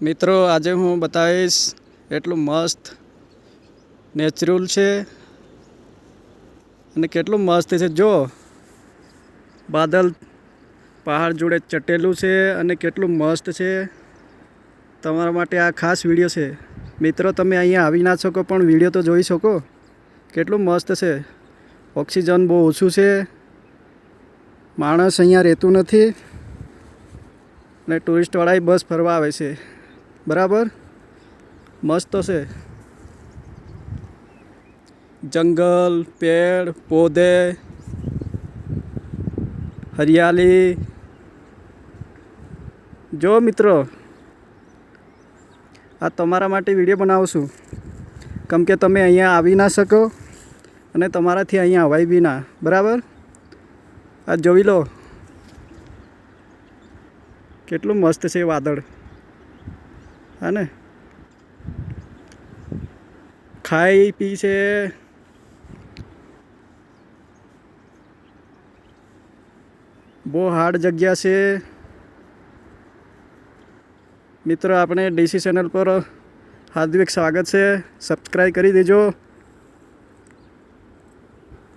મિત્રો આજે હું બતાવીશ એટલું મસ્ત નેચરલ છે અને કેટલું મસ્ત છે। જો બાદલ પહાડ જોડે ચટેલું છે અને કેટલું મસ્ત છે। તમારા માટે આ ખાસ વિડીયો છે મિત્રો। તમે અહીંયા આવી ના શકો પણ વિડીયો તો જોઈ શકો। કેટલું મસ્ત છે। ઓક્સિજન બહુ ઓછું છે। માણસ અહીંયા રહેતું નથી ને ટુરિસ્ટવાળા બસ ફરવા આવે છે। બરાબર મસ્ત છે। जंगल पेड़ पौधे हरियाली जो मित्रों आ तमारा माटे विडियो बनावुं छुं केम के तमे अहींया आवी ना शको अने तमाराथी अहींया अवाय बी ना। बराबर आ जोई लो केटलुं मस्त छे वादळ हा ने खाई पी छे। बહુ हार्ड जग्या છે मित्रों। આપણે ડીસી ચેનल पर हार्दिक स्वागत है। सब्सक्राइब કરી દેજો।